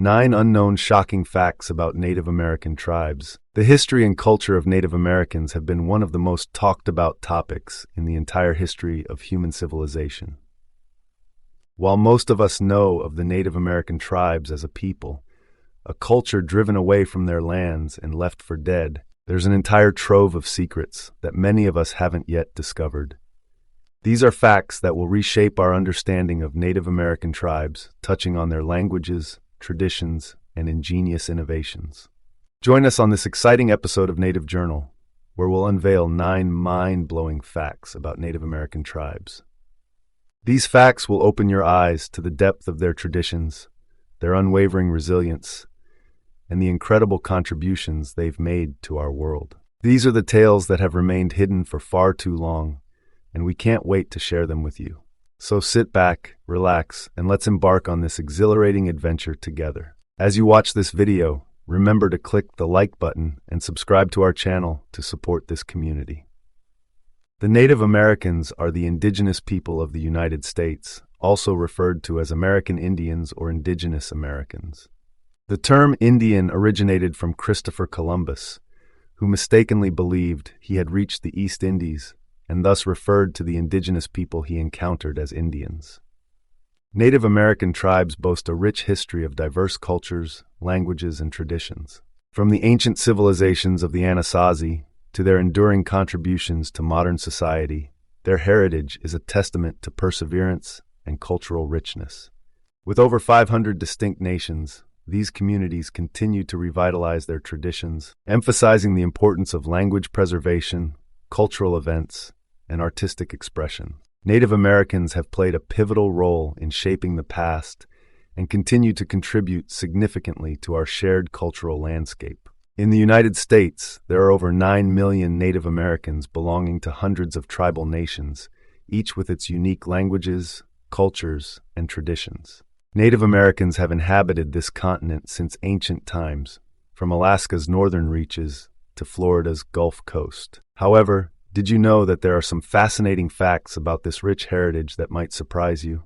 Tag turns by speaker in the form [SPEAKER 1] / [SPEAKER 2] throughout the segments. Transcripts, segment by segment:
[SPEAKER 1] 9 Unknown Shocking Facts About Native American Tribes. The history and culture of Native Americans have been one of the most talked about topics in the entire history of human civilization. While most of us know of the Native American tribes as a people, a culture driven away from their lands and left for dead, there's an entire trove of secrets that many of us haven't yet discovered. These are facts that will reshape our understanding of Native American tribes, touching on their languages, traditions, and ingenious innovations. Join us on this exciting episode of Native Journal, where we'll unveil 9 mind-blowing facts about Native American tribes. These facts will open your eyes to the depth of their traditions, their unwavering resilience, and the incredible contributions they've made to our world. These are the tales that have remained hidden for far too long, and we can't wait to share them with you. So sit back, relax, and let's embark on this exhilarating adventure together. As you watch this video, remember to click the like button and subscribe to our channel to support this community. The Native Americans are the indigenous people of the United States, also referred to as American Indians or Indigenous Americans. The term Indian originated from Christopher Columbus, who mistakenly believed he had reached the East Indies and thus referred to the indigenous people he encountered as Indians. Native American tribes boast a rich history of diverse cultures, languages, and traditions. From the ancient civilizations of the Anasazi to their enduring contributions to modern society, their heritage is a testament to perseverance and cultural richness. With over 500 distinct nations, these communities continue to revitalize their traditions, emphasizing the importance of language preservation, cultural events, and artistic expression. Native Americans have played a pivotal role in shaping the past and continue to contribute significantly to our shared cultural landscape. In the United States, there are over 9 million Native Americans belonging to hundreds of tribal nations, each with its unique languages, cultures, and traditions. Native Americans have inhabited this continent since ancient times, from Alaska's northern reaches to Florida's Gulf Coast. However, did you know that there are some fascinating facts about this rich heritage that might surprise you?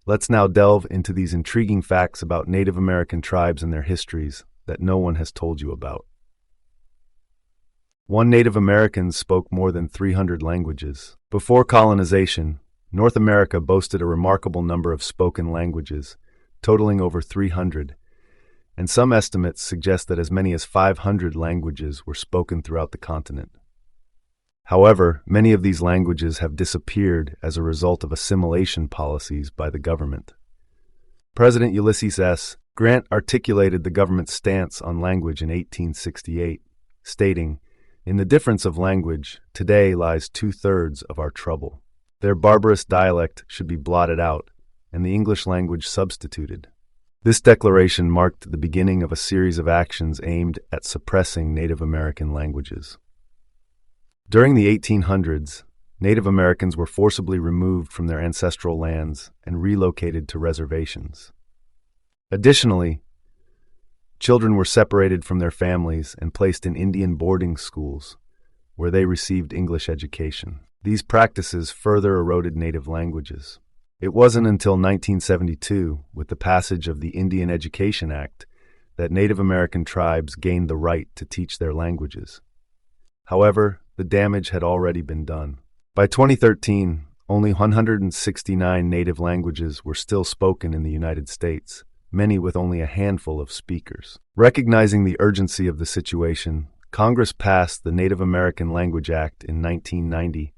[SPEAKER 1] Let's now delve into these intriguing facts about Native American tribes and their histories that no one has told you about. 1. Native Americans spoke more than 300 languages. Before colonization, North America boasted a remarkable number of spoken languages, totaling over 300, and some estimates suggest that as many as 500 languages were spoken throughout the continent. However, many of these languages have disappeared as a result of assimilation policies by the government. President Ulysses S. Grant articulated the government's stance on language in 1868, stating, "In the difference of language, today lies 2/3 of our trouble. Their barbarous dialect should be blotted out, and the English language substituted." This declaration marked the beginning of a series of actions aimed at suppressing Native American languages. During the 1800s, Native Americans were forcibly removed from their ancestral lands and relocated to reservations. Additionally, children were separated from their families and placed in Indian boarding schools, where they received English education. These practices further eroded native languages. It wasn't until 1972, with the passage of the Indian Education Act, that Native American tribes gained the right to teach their languages. However, the damage had already been done. By 2013, only 169 native languages were still spoken in the United States, many with only a handful of speakers. Recognizing the urgency of the situation, Congress passed the Native American Language Act in 1990,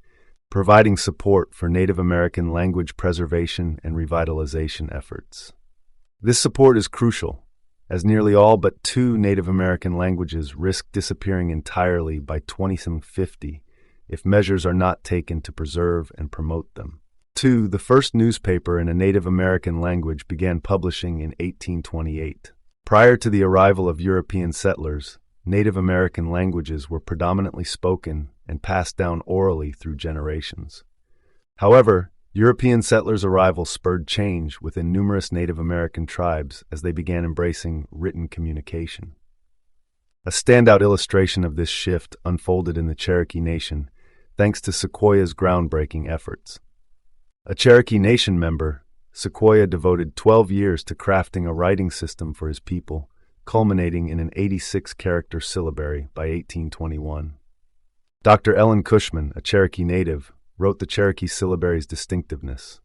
[SPEAKER 1] providing support for Native American language preservation and revitalization efforts. This support is crucial, as nearly all but 2 Native American languages risk disappearing entirely by 2050 if measures are not taken to preserve and promote them. 2. The first newspaper in a Native American language began publishing in 1828. Prior to the arrival of European settlers, Native American languages were predominantly spoken and passed down orally through generations. However, European settlers' arrival spurred change within numerous Native American tribes as they began embracing written communication. A standout illustration of this shift unfolded in the Cherokee Nation, thanks to Sequoyah's groundbreaking efforts. A Cherokee Nation member, Sequoyah devoted 12 years to crafting a writing system for his people, culminating in an 86-character syllabary by 1821. Dr. Ellen Cushman, a Cherokee native, wrote the Cherokee syllabary's distinctiveness.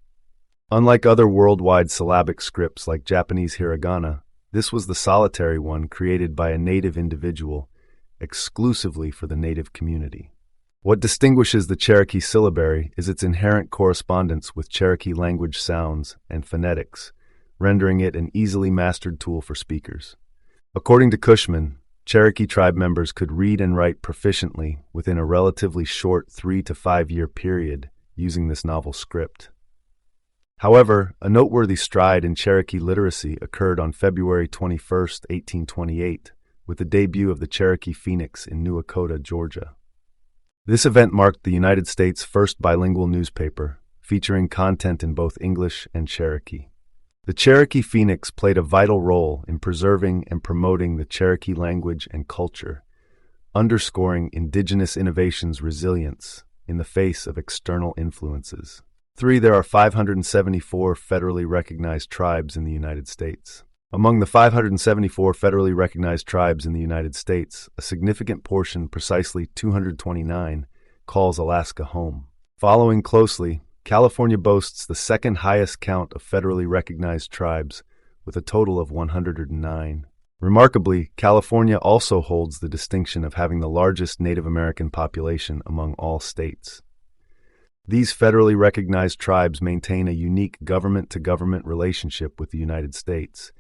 [SPEAKER 1] Unlike other worldwide syllabic scripts like Japanese hiragana, this was the solitary one created by a native individual, exclusively for the native community. What distinguishes the Cherokee syllabary is its inherent correspondence with Cherokee language sounds and phonetics, rendering it an easily mastered tool for speakers. According to Cushman, Cherokee tribe members could read and write proficiently within a relatively short 3 to 5 year period using this novel script. However, a noteworthy stride in Cherokee literacy occurred on February 21, 1828, with the debut of the Cherokee Phoenix in New Echota, Georgia. This event marked the United States' first bilingual newspaper, featuring content in both English and Cherokee. The Cherokee Phoenix played a vital role in preserving and promoting the Cherokee language and culture, underscoring indigenous innovation's resilience in the face of external influences. 3. There are 574 federally recognized tribes in the United States. Among the 574 federally recognized tribes in the United States, a significant portion, precisely 229, calls Alaska home. Following closely, California boasts the second highest count of federally recognized tribes, with a total of 109. Remarkably, California also holds the distinction of having the largest Native American population among all states. These federally recognized tribes maintain a unique government-to-government relationship with the United States,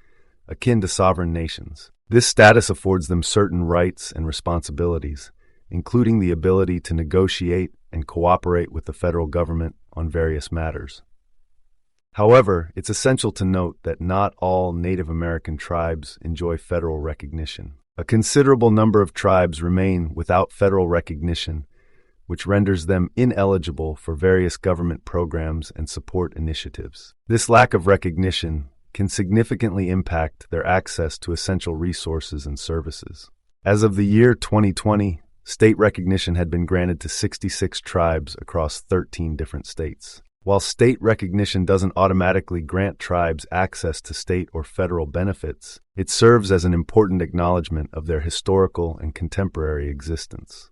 [SPEAKER 1] akin to sovereign nations. This status affords them certain rights and responsibilities, including the ability to negotiate and cooperate with the federal government on various matters. However, it's essential to note that not all Native American tribes enjoy federal recognition. A considerable number of tribes remain without federal recognition, which renders them ineligible for various government programs and support initiatives. This lack of recognition can significantly impact their access to essential resources and services. As of the year 2020, state recognition had been granted to 66 tribes across 13 different states. While state recognition doesn't automatically grant tribes access to state or federal benefits, it serves as an important acknowledgement of their historical and contemporary existence.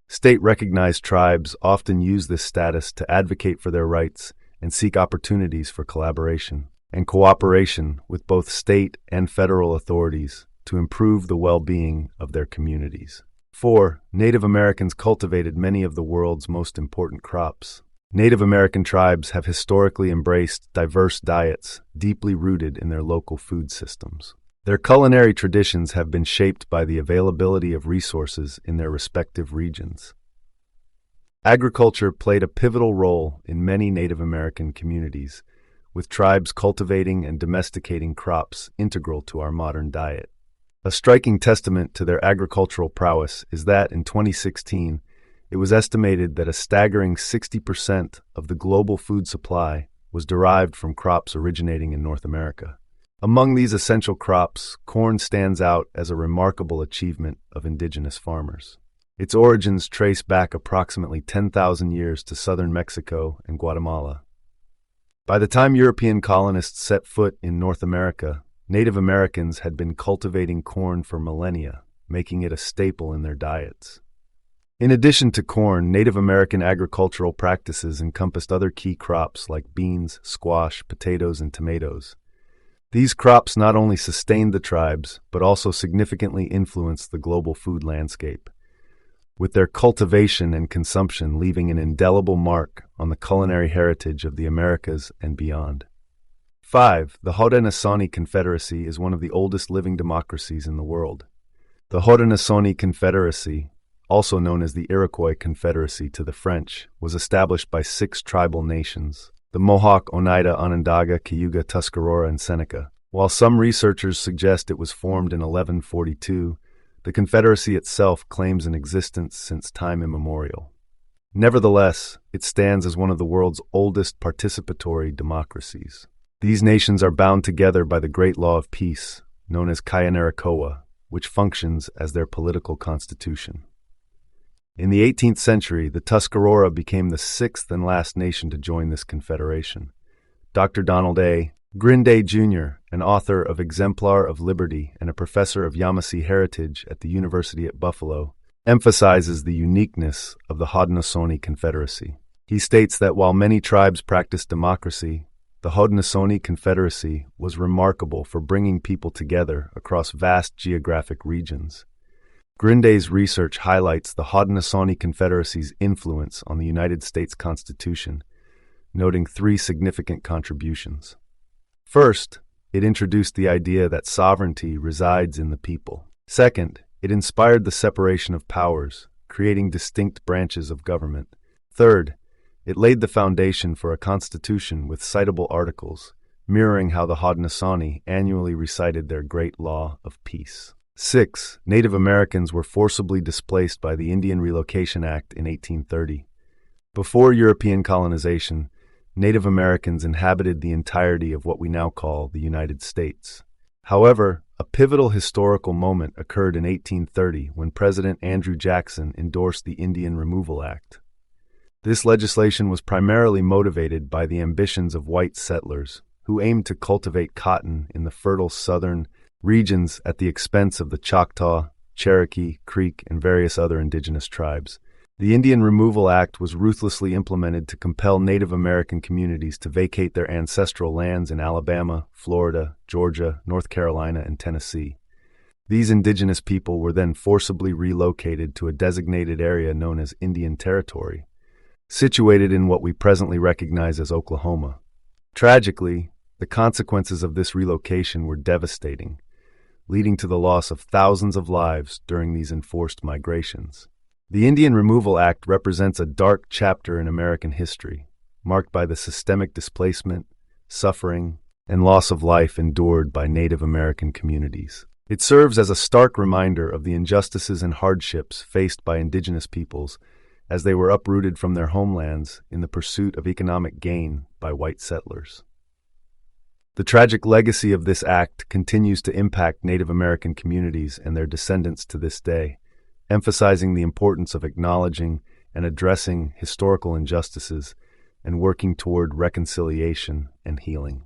[SPEAKER 1] State-recognized tribes often use this status to advocate for their rights and seek opportunities for collaboration and cooperation with both state and federal authorities to improve the well-being of their communities. 4. Native Americans cultivated many of the world's most important crops. Native American tribes have historically embraced diverse diets deeply rooted in their local food systems. Their culinary traditions have been shaped by the availability of resources in their respective regions. Agriculture played a pivotal role in many Native American communities, with tribes cultivating and domesticating crops integral to our modern diet. A striking testament to their agricultural prowess is that in 2016, it was estimated that a staggering 60% of the global food supply was derived from crops originating in North America. Among these essential crops, corn stands out as a remarkable achievement of indigenous farmers. Its origins trace back approximately 10,000 years to southern Mexico and Guatemala. By the time European colonists set foot in North America, Native Americans had been cultivating corn for millennia, making it a staple in their diets. In addition to corn, Native American agricultural practices encompassed other key crops like beans, squash, potatoes, and tomatoes. These crops not only sustained the tribes, but also significantly influenced the global food landscape, with their cultivation and consumption leaving an indelible mark on the culinary heritage of the Americas and beyond. 5. The Haudenosaunee Confederacy is one of the oldest living democracies in the world. The Haudenosaunee Confederacy, also known as the Iroquois Confederacy to the French, was established by 6 tribal nations: the Mohawk, Oneida, Onondaga, Cayuga, Tuscarora, and Seneca. While some researchers suggest it was formed in 1142, the Confederacy itself claims an existence since time immemorial. Nevertheless, it stands as one of the world's oldest participatory democracies. These nations are bound together by the Great Law of Peace, known as Kayanarakoa, which functions as their political constitution. In the 18th century, the Tuscarora became the 6th and last nation to join this confederation, Dr. Donald A. Grinday, Jr., an author of Exemplar of Liberty and a professor of Yamasee heritage at the University at Buffalo, emphasizes the uniqueness of the Haudenosaunee Confederacy. He states that while many tribes practice democracy, the Haudenosaunee Confederacy was remarkable for bringing people together across vast geographic regions. Grinday's research highlights the Haudenosaunee Confederacy's influence on the United States Constitution, noting three significant contributions. First, it introduced the idea that sovereignty resides in the people. Second, it inspired the separation of powers, creating distinct branches of government. Third, it laid the foundation for a constitution with citable articles, mirroring how the Haudenosaunee annually recited their great law of peace. 6. Native Americans were forcibly displaced by the Indian Relocation Act in 1830. Before European colonization, Native Americans inhabited the entirety of what we now call the United States. However, a pivotal historical moment occurred in 1830 when President Andrew Jackson endorsed the Indian Removal Act. This legislation was primarily motivated by the ambitions of white settlers, who aimed to cultivate cotton in the fertile southern regions at the expense of the Choctaw, Cherokee, Creek, and various other indigenous tribes. The Indian Removal Act was ruthlessly implemented to compel Native American communities to vacate their ancestral lands in Alabama, Florida, Georgia, North Carolina, and Tennessee. These indigenous people were then forcibly relocated to a designated area known as Indian Territory, situated in what we presently recognize as Oklahoma. Tragically, the consequences of this relocation were devastating, leading to the loss of thousands of lives during these enforced migrations. The Indian Removal Act represents a dark chapter in American history, marked by the systemic displacement, suffering, and loss of life endured by Native American communities. It serves as a stark reminder of the injustices and hardships faced by indigenous peoples as they were uprooted from their homelands in the pursuit of economic gain by white settlers. The tragic legacy of this act continues to impact Native American communities and their descendants to this day, emphasizing the importance of acknowledging and addressing historical injustices and working toward reconciliation and healing.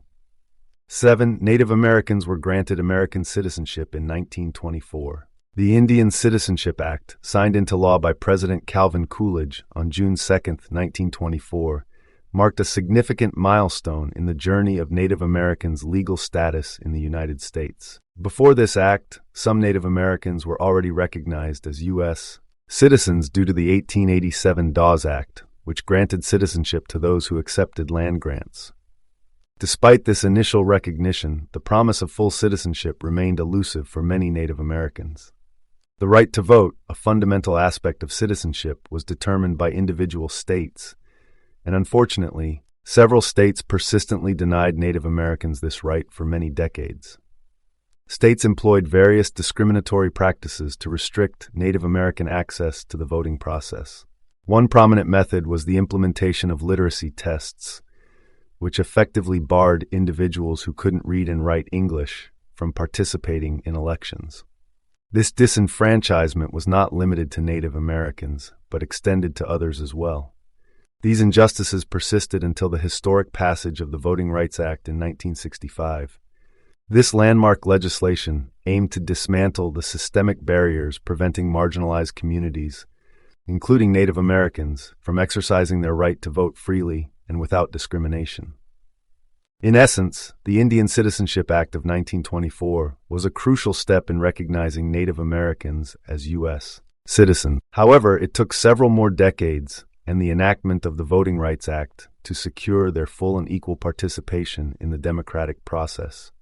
[SPEAKER 1] 7. Native Americans were granted American citizenship in 1924. The Indian Citizenship Act, signed into law by President Calvin Coolidge on June 2, 1924, marked a significant milestone in the journey of Native Americans' legal status in the United States. Before this act, some Native Americans were already recognized as U.S. citizens due to the 1887 Dawes Act, which granted citizenship to those who accepted land grants. Despite this initial recognition, the promise of full citizenship remained elusive for many Native Americans. The right to vote, a fundamental aspect of citizenship, was determined by individual states, and unfortunately, several states persistently denied Native Americans this right for many decades. States employed various discriminatory practices to restrict Native American access to the voting process. One prominent method was the implementation of literacy tests, which effectively barred individuals who couldn't read and write English from participating in elections. This disenfranchisement was not limited to Native Americans, but extended to others as well. These injustices persisted until the historic passage of the Voting Rights Act in 1965. This landmark legislation aimed to dismantle the systemic barriers preventing marginalized communities, including Native Americans, from exercising their right to vote freely and without discrimination. In essence, the Indian Citizenship Act of 1924 was a crucial step in recognizing Native Americans as U.S. citizens. However, it took several more decades and the enactment of the Voting Rights Act to secure their full and equal participation in the democratic process,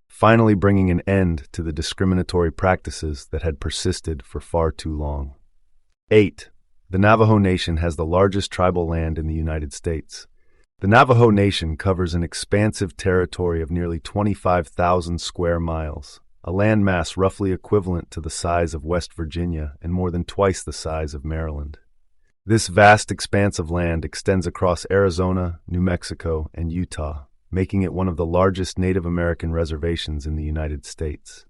[SPEAKER 1] finally bringing an end to the discriminatory practices that had persisted for far too long. 8. The Navajo Nation has the largest tribal land in the United States. The Navajo Nation covers an expansive territory of nearly 25,000 square miles, a landmass roughly equivalent to the size of West Virginia and more than twice the size of Maryland. This vast expanse of land extends across Arizona, New Mexico, and Utah, making it one of the largest Native American reservations in the United States.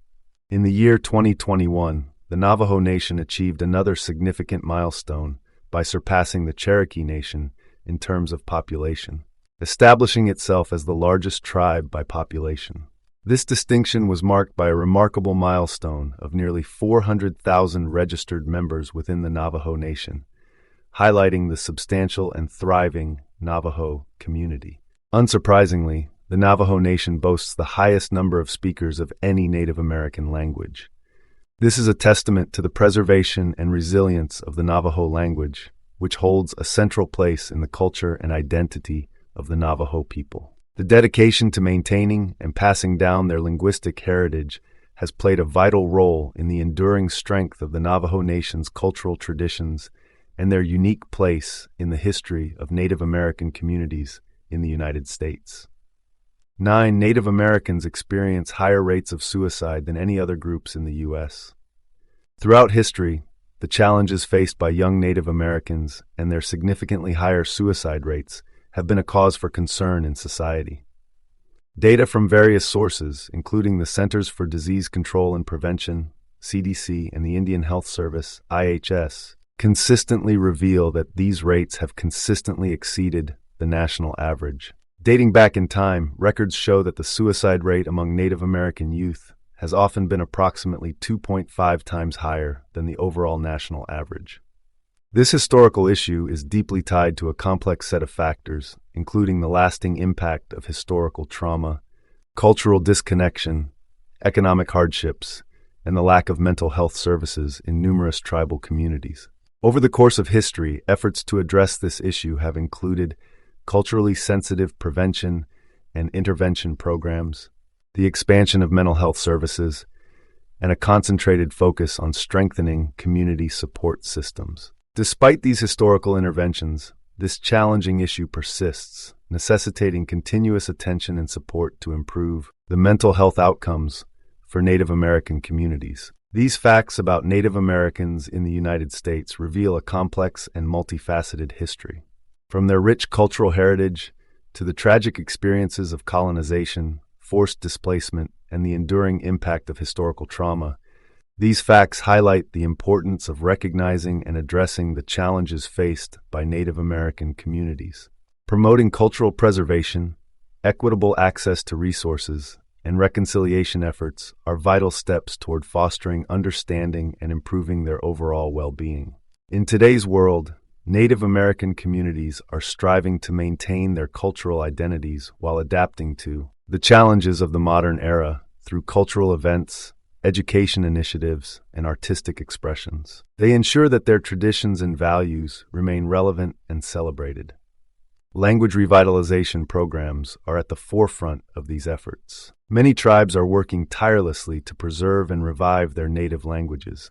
[SPEAKER 1] In the year 2021, the Navajo Nation achieved another significant milestone by surpassing the Cherokee Nation in terms of population. establishing itself as the largest tribe by population. This distinction was marked by a remarkable milestone of nearly 400,000 registered members within the Navajo Nation, highlighting the substantial and thriving Navajo community. Unsurprisingly, the Navajo Nation boasts the highest number of speakers of any Native American language. This is a testament to the preservation and resilience of the Navajo language, which holds a central place in the culture and identity of the Navajo people. The dedication to maintaining and passing down their linguistic heritage has played a vital role in the enduring strength of the Navajo Nation's cultural traditions and their unique place in the history of Native American communities in the United States. 9. Native Americans experience higher rates of suicide than any other groups in the U.S. Throughout history, the challenges faced by young Native Americans and their significantly higher suicide rates have been a cause for concern in society. Data from various sources, including the Centers for Disease Control and Prevention, CDC, and the Indian Health Service, IHS, consistently reveal that these rates have consistently exceeded the national average. Dating back in time, records show that the suicide rate among Native American youth has often been approximately 2.5 times higher than the overall national average. This historical issue is deeply tied to a complex set of factors, including the lasting impact of historical trauma, cultural disconnection, economic hardships, and the lack of mental health services in numerous tribal communities. Over the course of history, efforts to address this issue have included culturally sensitive prevention and intervention programs, the expansion of mental health services, and a concentrated focus on strengthening community support systems. Despite these historical interventions, this challenging issue persists, necessitating continuous attention and support to improve the mental health outcomes for Native American communities. These facts about Native Americans in the United States reveal a complex and multifaceted history. From their rich cultural heritage to the tragic experiences of colonization, forced displacement, and the enduring impact of historical trauma, these facts highlight the importance of recognizing and addressing the challenges faced by Native American communities. Promoting cultural preservation, equitable access to resources, and reconciliation efforts are vital steps toward fostering understanding and improving their overall well-being. In today's world, Native American communities are striving to maintain their cultural identities while adapting to the challenges of the modern era through cultural events, education initiatives, and artistic expressions. They ensure that their traditions and values remain relevant and celebrated. Language revitalization programs are at the forefront of these efforts. Many tribes are working tirelessly to preserve and revive their native languages,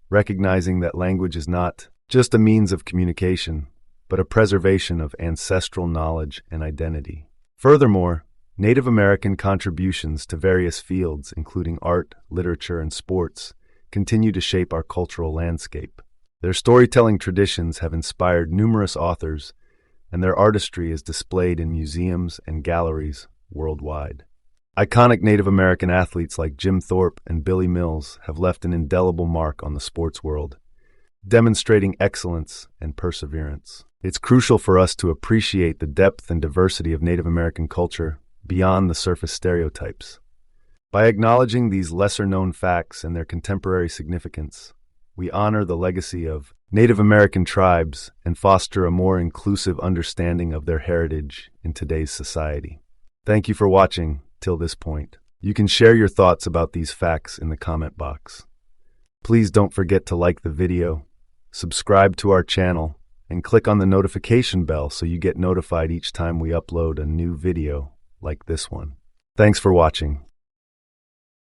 [SPEAKER 1] recognizing that language is not just a means of communication, but a preservation of ancestral knowledge and identity. Furthermore, Native American contributions to various fields, including art, literature, and sports, continue to shape our cultural landscape. Their storytelling traditions have inspired numerous authors, and their artistry is displayed in museums and galleries worldwide. Iconic Native American athletes like Jim Thorpe and Billy Mills have left an indelible mark on the sports world, demonstrating excellence and perseverance. It's crucial for us to appreciate the depth and diversity of Native American culture beyond the surface stereotypes. By acknowledging these lesser-known facts and their contemporary significance, we honor the legacy of Native American tribes and foster a more inclusive understanding of their heritage in today's society. Thank you for watching till this point. You can share your thoughts about these facts in the comment box. Please don't forget to like the video, subscribe to our channel, and click on the notification bell so you get notified each time we upload a new video like this one. Thanks for watching.